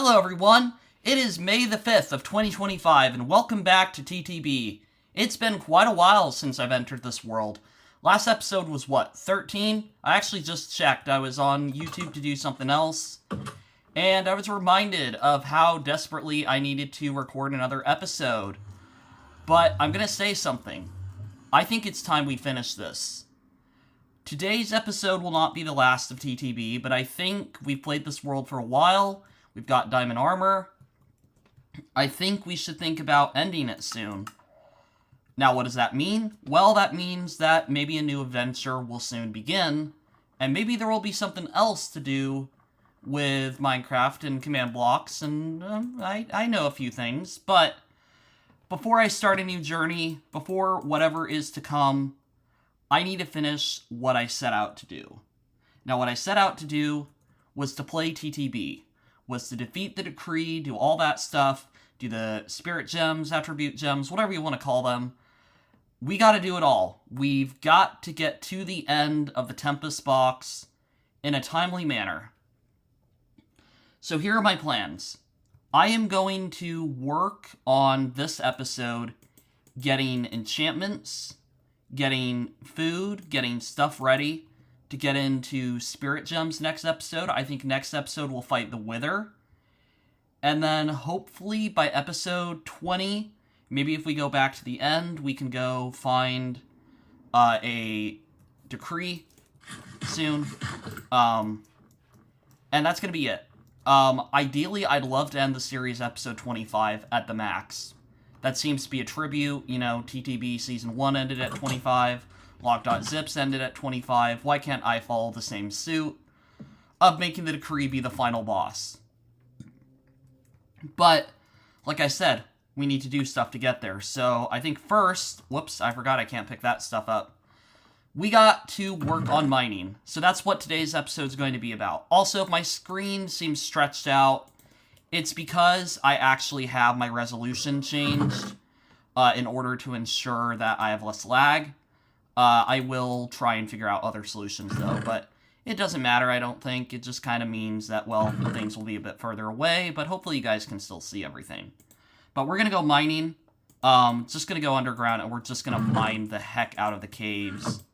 Hello everyone, it is May the 5th of 2025 and welcome back to TTB. It's been quite a while since I've entered this world. Last episode was what, 13? I actually just checked, I was on YouTube to do something else, and I was reminded of how desperately I needed to record another episode. But I'm gonna say something. I think it's time we finish this. Today's episode will not be the last of TTB, but I think we've played this world for a while. We've got diamond armor. I think we should think about ending it soon. Now, what does that mean? Well, that means that maybe a new adventure will soon begin, and maybe there will be something else to do with Minecraft and command blocks, and I know a few things, but before I start a new journey, before whatever is to come, I need to finish what I set out to do. Now, what I set out to do was to play TTB. Was to defeat the decree, do all that stuff, do the spirit gems, attribute gems, whatever you want to call them. We gotta do it all. We've got to get to the end of the Tempest Box in a timely manner. So here are my plans. I am going to work on this episode getting enchantments, getting food, getting stuff ready to get into spirit gems next episode. I think next episode we'll fight the Wither. And then hopefully by episode 20, maybe if we go back to the end, we can go find a decree soon. And that's going to be it. Ideally, I'd love to end the series episode 25 at the max. That seems to be a tribute. You know, TTB Season 1 ended at 25. Log.zips ended at 25. Why can't I follow the same suit of making the decree be the final boss? But, like I said, we need to do stuff to get there. So, I think first, whoops, I forgot I can't pick that stuff up. We got to work on mining. So that's what today's episode is going to be about. Also, if my screen seems stretched out, it's because I actually have my resolution changed in order to ensure that I have less lag. I will try and figure out other solutions, though, but it doesn't matter, I don't think. It just kind of means that, well, things will be a bit further away, but hopefully you guys can still see everything. But we're going to go mining. Just going to go underground, and we're just going to mine the heck out of the caves.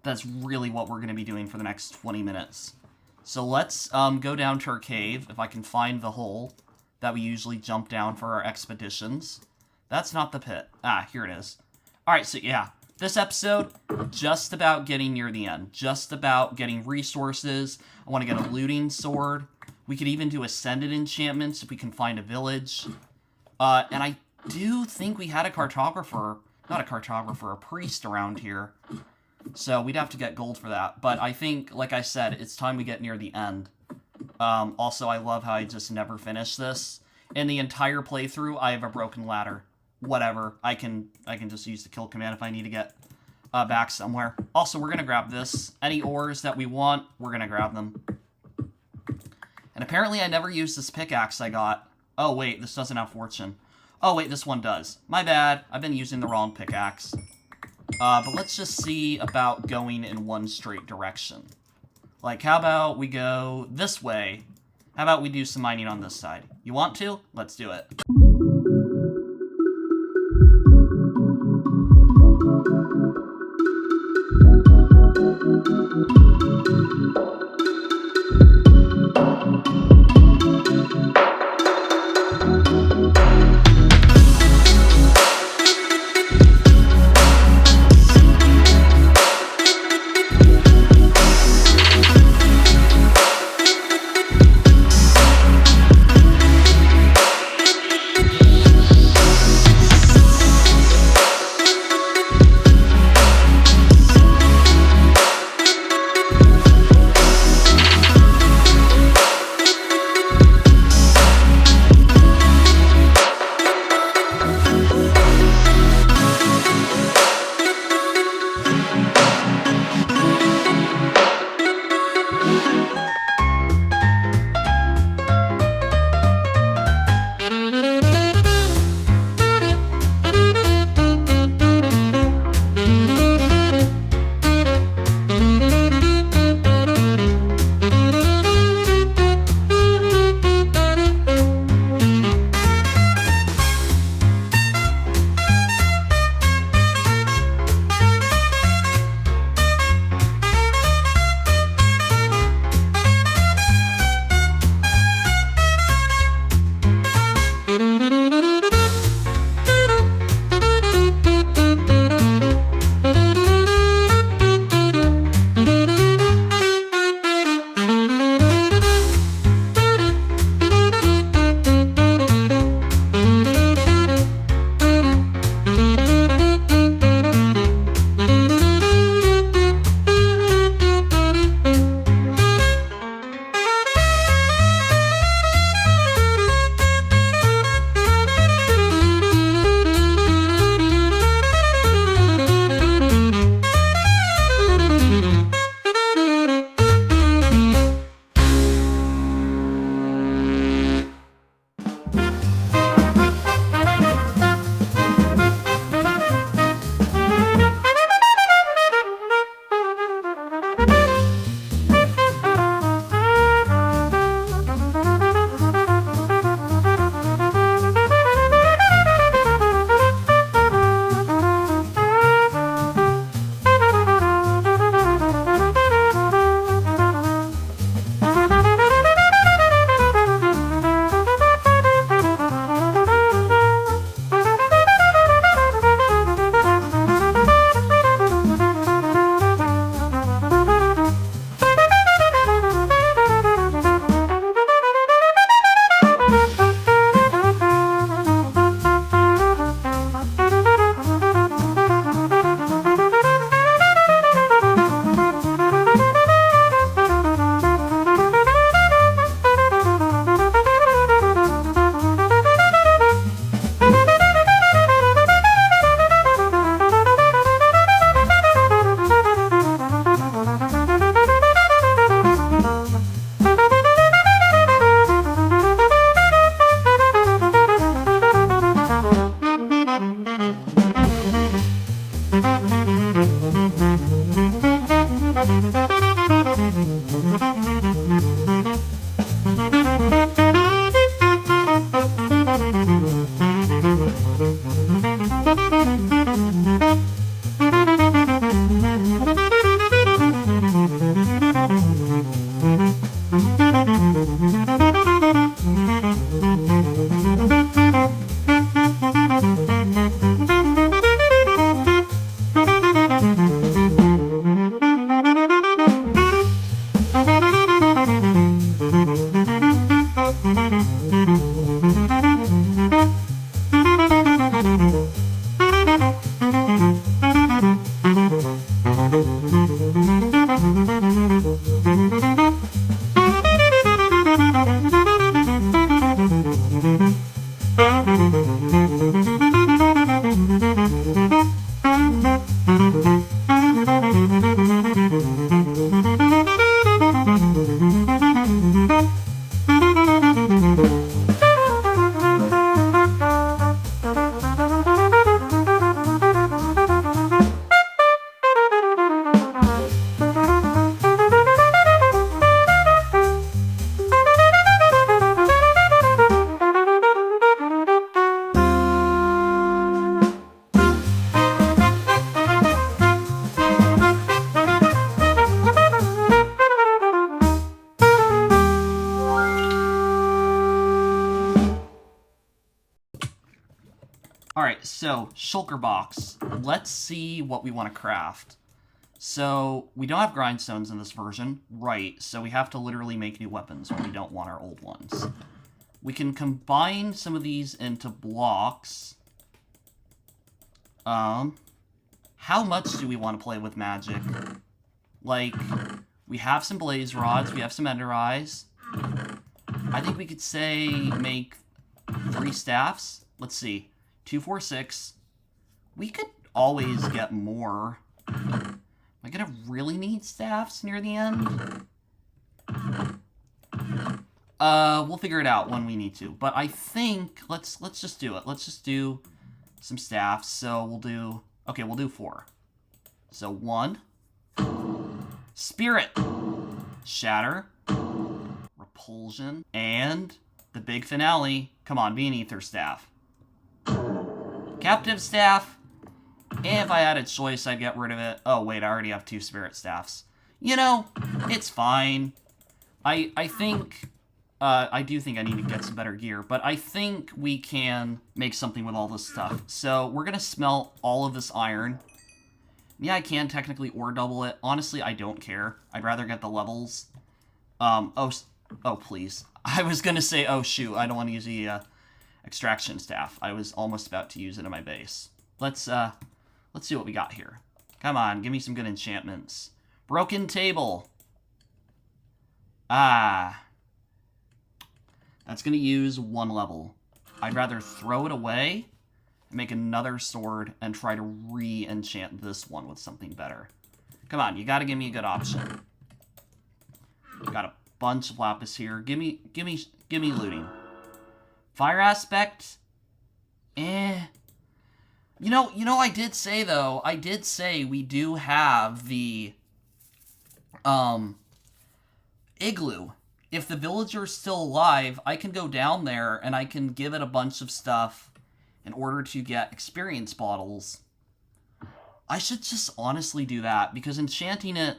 That's really what we're going to be doing for the next 20 minutes. So let's go down to our cave, if I can find the hole that we usually jump down for our expeditions. That's not the pit. Ah, here it is. Alright, so yeah. This episode, just about getting near the end. Just about getting resources. I want to get a looting sword. We could even do ascended enchantments if we can find a village. And I do think we had a cartographer. Not a cartographer, a priest around here. So we'd have to get gold for that. But I think, like I said, it's time we get near the end. Also, I love how I just never finish this. In the entire playthrough, I have a broken ladder. Whatever, I can just use the kill command if I need to get back somewhere. Also, we're going to grab this. Any ores that we want, we're going to grab them. And apparently I never used this pickaxe I got. Oh, wait, this doesn't have fortune. Oh, wait, this one does. My bad, I've been using the wrong pickaxe. But let's just see about going in one straight direction. Like, how about we go this way? How about we do some mining on this side? You want to? Let's do it. Alright, so, shulker box. Let's see what we want to craft. So, we don't have grindstones in this version. Right, so we have to literally make new weapons when we don't want our old ones. We can combine some of these into blocks. How much do we want to play with magic? Like, we have some blaze rods, we have some ender eyes. I think we could say make 3 staffs. Let's see. 2, 4, 6. We could always get more. Am I gonna really need staffs near the end? We'll figure it out when we need to. But I think let's just do it. Let's just do some staffs. So we'll do we'll do 4. So 1. Spirit. Shatter. Repulsion. And the big finale. Come on, be an ether staff. Captive staff. And if I had a choice, I'd get rid of it. Oh, wait, I already have 2 spirit staffs. You know, it's fine. I think, I do think I need to get some better gear, but I think we can make something with all this stuff. So, we're gonna smelt all of this iron. Yeah, I can technically ore double it. Honestly, I don't care. I'd rather get the levels. Oh, please. I was gonna say, oh, shoot, I don't want to use the, extraction staff. I was almost about to use it in my base. Let's see what we got here. Come on, give me some good enchantments. Broken table. That's gonna use 1 level. I'd rather throw it away, make another sword, and try to re-enchant this one with something better. Come on, you gotta give me a good option. Got a bunch of lapis here. Give me looting. Fire aspect? You know, I did say, though, we do have the, igloo. If the villager's still alive, I can go down there and I can give it a bunch of stuff in order to get experience bottles. I should just honestly do that, because enchanting it,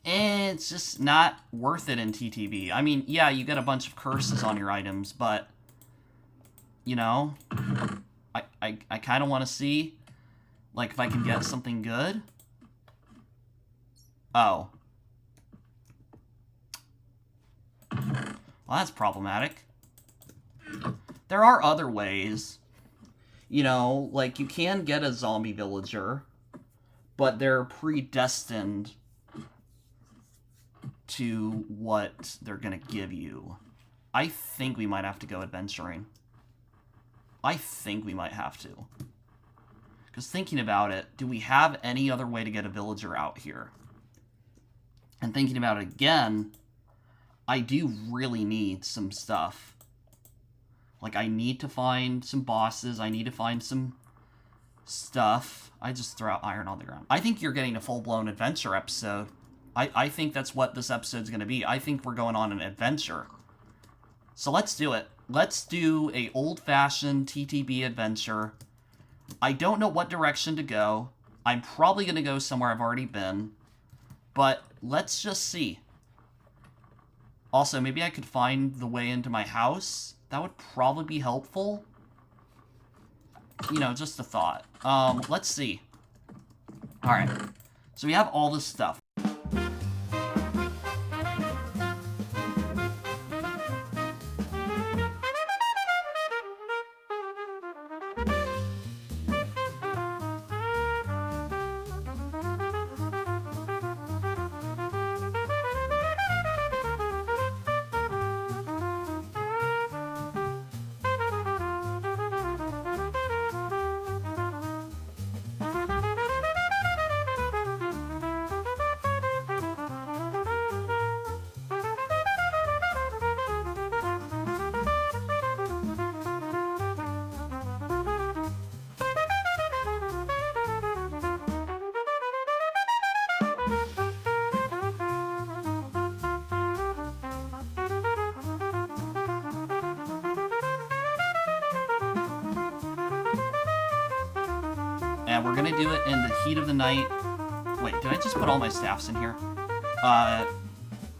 it's just not worth it in TTB. I mean, yeah, you get a bunch of curses on your items, but, you know, I kind of want to see, like, if I can get something good. Oh. Well, that's problematic. There are other ways. You know, like, you can get a zombie villager, but they're predestined to what they're gonna give you. I think we might have to go adventuring. I think we might have to. Because thinking about it, do we have any other way to get a villager out here? And thinking about it again, I do really need some stuff. Like, I need to find some bosses, I need to find some stuff. I just throw out iron on the ground. I think you're getting a full-blown adventure episode. I think that's what this episode's going to be. I think we're going on an adventure. So let's do it. Let's do a old-fashioned TTB adventure. I don't know what direction to go. I'm probably going to go somewhere I've already been. But let's just see. Also, maybe I could find the way into my house. That would probably be helpful. You know, just a thought. Let's see. Alright. So we have all this stuff. And we're gonna do it in the heat of the night. Wait, did I just put all my staffs in here?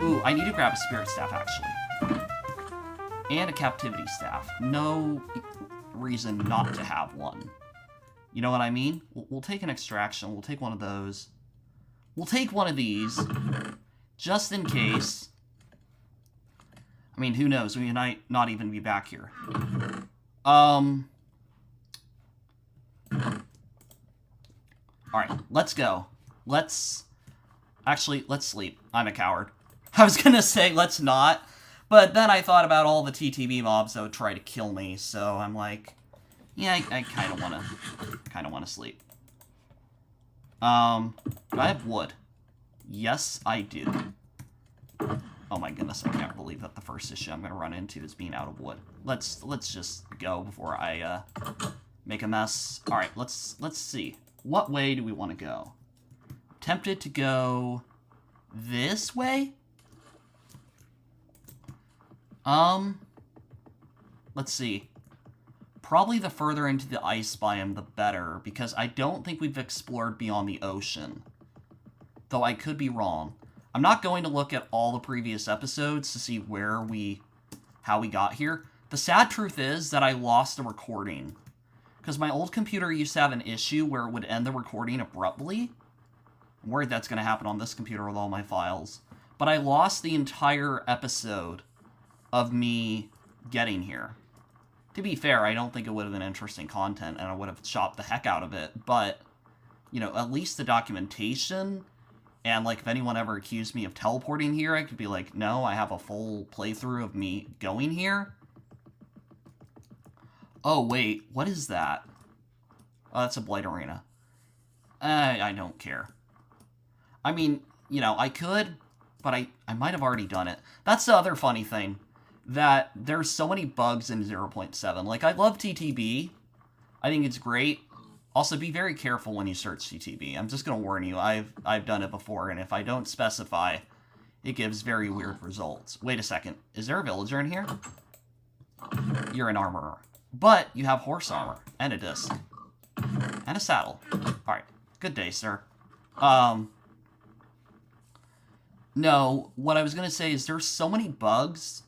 Ooh, I need to grab a spirit staff, actually. And a captivity staff. No reason not to have one. You know what I mean? We'll take an extraction. We'll take one of those. We'll take one of these, just in case. I mean, who knows? We might not even be back here. Alright, let's go. Actually, let's sleep. I'm a coward. I was gonna say, let's not. But then I thought about all the TTB mobs that would try to kill me, so I'm like, yeah, I kind of wanna sleep. Do I have wood? Yes, I do. Oh my goodness, I can't believe that the first issue I'm gonna run into is being out of wood. Let's just go before I make a mess. All right, let's see. What way do we want to go? I'm tempted to go this way. Let's see. Probably the further into the ice biome, the better, because I don't think we've explored beyond the ocean. Though I could be wrong. I'm not going to look at all the previous episodes to see how we got here. The sad truth is that I lost the recording. Because my old computer used to have an issue where it would end the recording abruptly. I'm worried that's going to happen on this computer with all my files. But I lost the entire episode of me getting here. To be fair, I don't think it would have been interesting content, and I would have chopped the heck out of it, but, you know, at least the documentation, and, like, if anyone ever accused me of teleporting here, I could be like, no, I have a full playthrough of me going here. Oh, wait, what is that? Oh, that's a Blight Arena. I don't care. I mean, you know, I could, but I might have already done it. That's the other funny thing. That there's so many bugs in 0.7. Like, I love TTB. I think it's great. Also, be very careful when you search TTB. I'm just going to warn you. I've done it before, and if I don't specify, it gives very weird results. Wait a second. Is there a villager in here? You're an armorer. But you have horse armor, and a disc. And a saddle. Alright. Good day, sir. No, what I was going to say is there's so many bugs.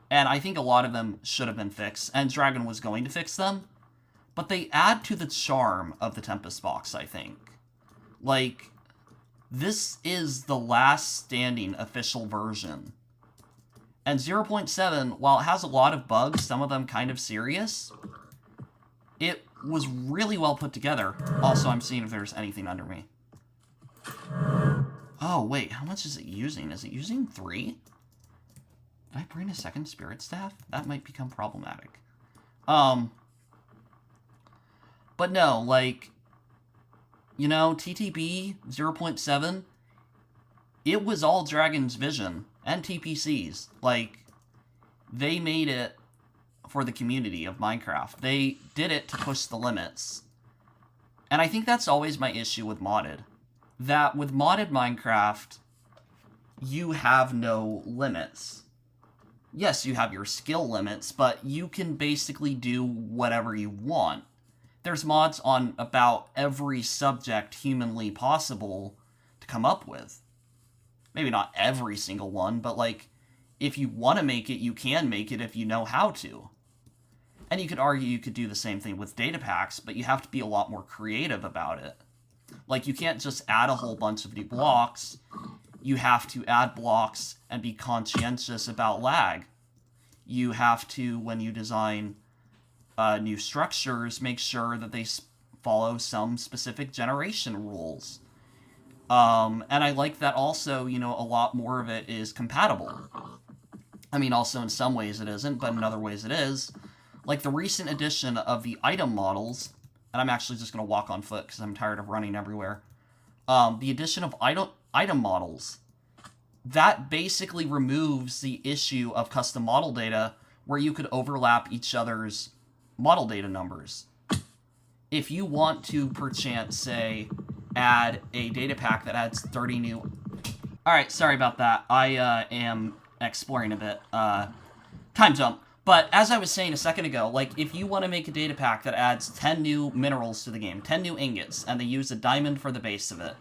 And I think a lot of them should have been fixed, and Jragon was going to fix them. But they add to the charm of the Tempest Box, I think. Like, this is the last standing official version. And 0.7, while it has a lot of bugs, some of them kind of serious, it was really well put together. Also, I'm seeing if there's anything under me. Oh, wait, how much is it using? Is it using 3? Did I bring a second spirit staff? That might become problematic. But no, like, you know, TTB 0.7, it was all Jragon's vision, and TPC's. Like, they made it for the community of Minecraft. They did it to push the limits. And I think that's always my issue with modded. That with modded Minecraft, you have no limits. Yes, you have your skill limits, but you can basically do whatever you want. There's mods on about every subject humanly possible to come up with. Maybe not every single one, but, like, if you want to make it, you can make it if you know how to. And you could argue you could do the same thing with data packs, but you have to be a lot more creative about it. Like, you can't just add a whole bunch of new blocks. You have to add blocks and be conscientious about lag. You have to, when you design new structures, make sure that they follow some specific generation rules. And I like that also, you know, a lot more of it is compatible. I mean, also in some ways it isn't, but in other ways it is. Like the recent addition of the item models, and I'm actually just going to walk on foot because I'm tired of running everywhere. The addition of item models, that basically removes the issue of custom model data where you could overlap each other's model data numbers. If you want to, perchance, say, add a data pack that adds 30 new... Alright, sorry about that. I am exploring a bit. Time jump. But as I was saying a second ago, like, if you want to make a data pack that adds 10 new minerals to the game, 10 new ingots, and they use a diamond for the base of it,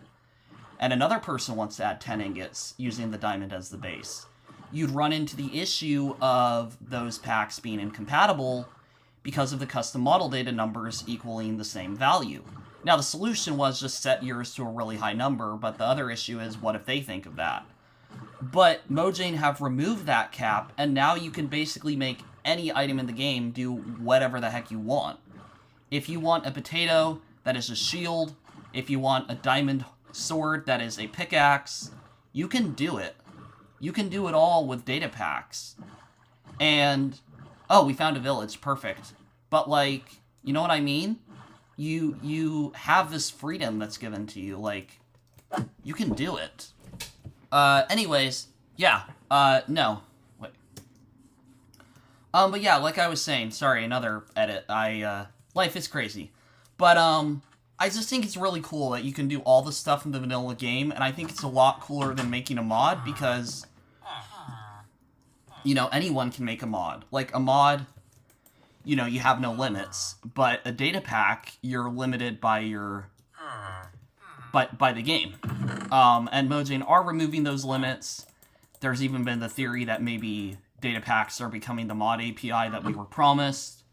and another person wants to add 10 ingots using the diamond as the base, you'd run into the issue of those packs being incompatible because of the custom model data numbers equaling the same value. Now, the solution was just set yours to a really high number, but the other issue is, what if they think of that? But Mojang have removed that cap, and now you can basically make any item in the game do whatever the heck you want. If you want a potato that is a shield, if you want a diamond sword that is a pickaxe, you can do it. You can do it all with data packs. And, oh, we found a village, perfect. But, like, you know what I mean? You have this freedom that's given to you, like, you can do it. Anyways, yeah, no. Wait. But yeah, like I was saying, sorry, another edit, life is crazy. But, I just think it's really cool that you can do all the stuff in the vanilla game, and I think it's a lot cooler than making a mod, because, you know, anyone can make a mod. Like, a mod, you know, you have no limits, but a data pack, you're limited by your... by the game. And Mojang are removing those limits. There's even been the theory that maybe data packs are becoming the mod API that we were promised.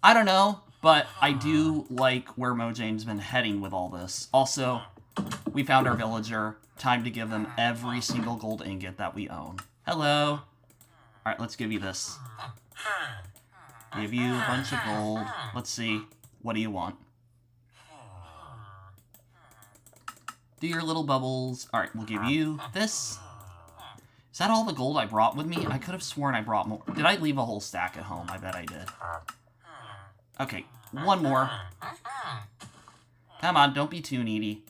I don't know, but I do like where Mojang's been heading with all this. Also, we found our villager. Time to give them every single gold ingot that we own. Hello. Alright, let's give you this. Give you a bunch of gold. Let's see. What do you want? Do your little bubbles. Alright, we'll give you this. Is that all the gold I brought with me? I could have sworn I brought more. Did I leave a whole stack at home? I bet I did. Okay, one more. Come on, don't be too needy.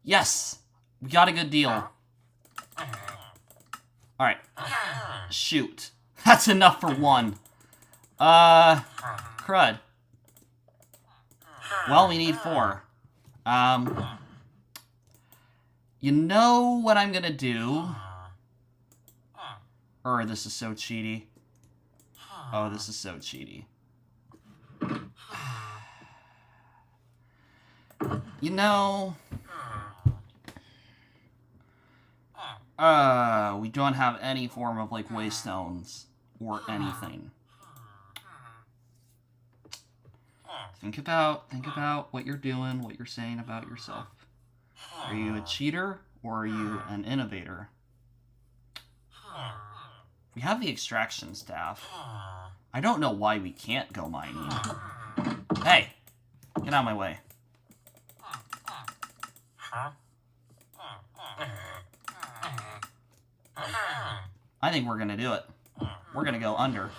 Yes! We got a good deal. Alright. Shoot. That's enough for one. Crud. Well, we need 4. You know what I'm gonna do? This is so cheaty. Oh, this is so cheaty. You know... we don't have any form of, like, waystones or anything. Think about what you're doing, what you're saying about yourself. Are you a cheater, or are you an innovator? We have the extraction staff. I don't know why we can't go mining. Hey! Get out of my way. I think we're gonna do it. We're gonna go under.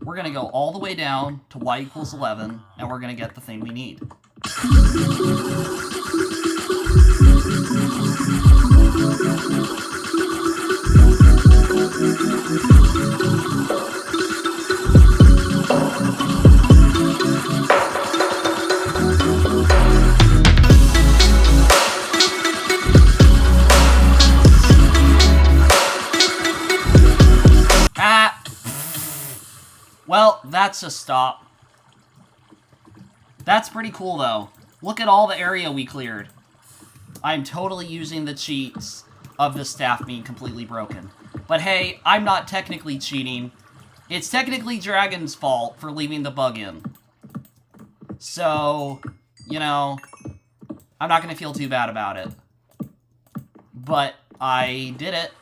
We're gonna go all the way down to y equals 11, and we're gonna get the thing we need. Well, that's a stop. That's pretty cool, though. Look at all the area we cleared. I'm totally using the cheats of the staff being completely broken. But hey, I'm not technically cheating. It's technically Jragon's fault for leaving the bug in. So, you know, I'm not going to feel too bad about it. But I did it.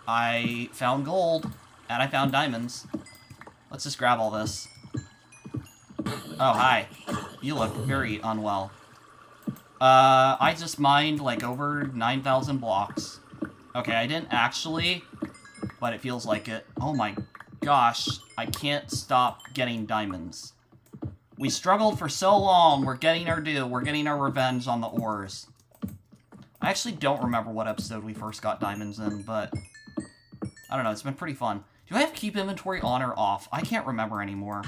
I found gold, and I found diamonds. Let's just grab all this. Oh, hi. You look very unwell. I just mined, like, over 9,000 blocks. Okay, I didn't actually, but it feels like it. Oh my gosh, I can't stop getting diamonds. We struggled for so long, we're getting our due, we're getting our revenge on the ores. I actually don't remember what episode we first got diamonds in, but I don't know, it's been pretty fun. Do I have keep inventory on or off? I can't remember anymore.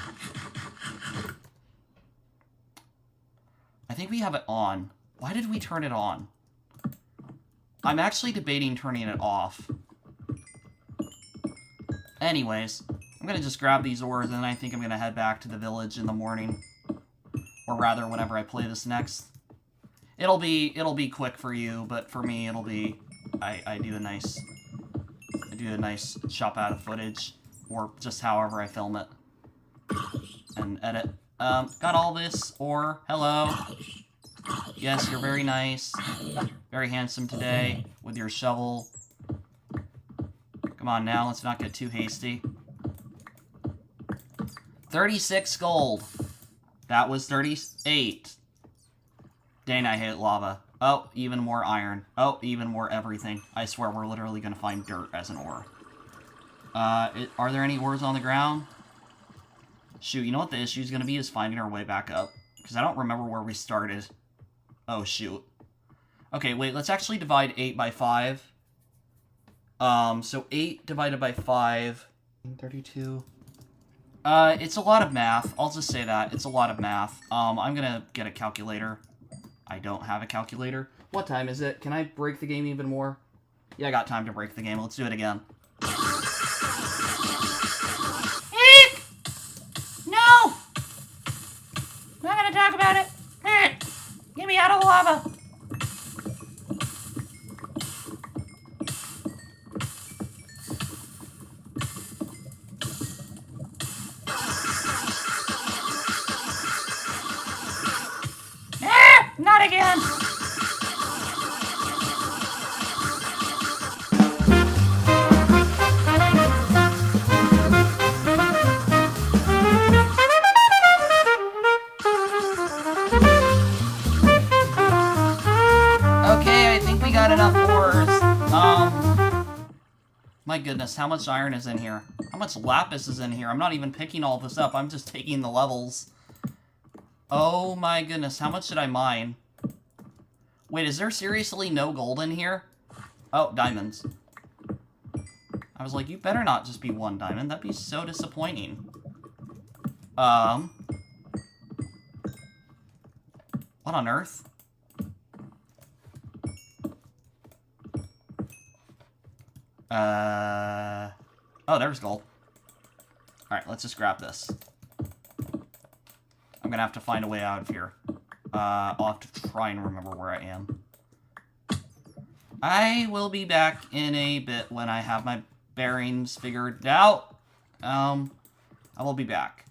I think we have it on. Why did we turn it on? I'm actually debating turning it off. Anyways, I'm gonna just grab these ores, and then I think I'm gonna head back to the village in the morning. Or rather, whenever I play this next. It'll be quick for you, but for me, it'll be... I do a nice chop out of footage. Or just however I film it. And edit. Got all this ore. Hello. Yes, you're very nice. Very handsome today with your shovel. Come on now, let's not get too hasty. 36 gold. That was 38. Dang, I hate lava. Oh, even more iron. Oh, even more everything. I swear we're literally gonna find dirt as an ore. Are there any ores on the ground? Shoot, you know what the issue is gonna be is finding our way back up. Because I don't remember where we started. Oh, shoot. Okay, wait, let's actually divide 8 by 5. So 8 divided by 5... 32... it's a lot of math. I'll just say that. It's a lot of math. I'm gonna get a calculator. I don't have a calculator. What time is it? Can I break the game even more? Yeah, I got time to break the game. Let's do it again. Eek! No! I'm not gonna talk about it. Get me out of the lava. Not again! Okay, I think we got enough ores. My goodness, how much iron is in here? How much lapis is in here? I'm not even picking all this up, I'm just taking the levels. Oh my goodness, how much did I mine? Wait, is there seriously no gold in here? Oh, diamonds. I was like, you better not just be one diamond. That'd be so disappointing. What on earth? Oh, there's gold. Alright, let's just grab this. I'm gonna have to find a way out of here. I'll have to try and remember where I am. I will be back in a bit when I have my bearings figured out. I will be back.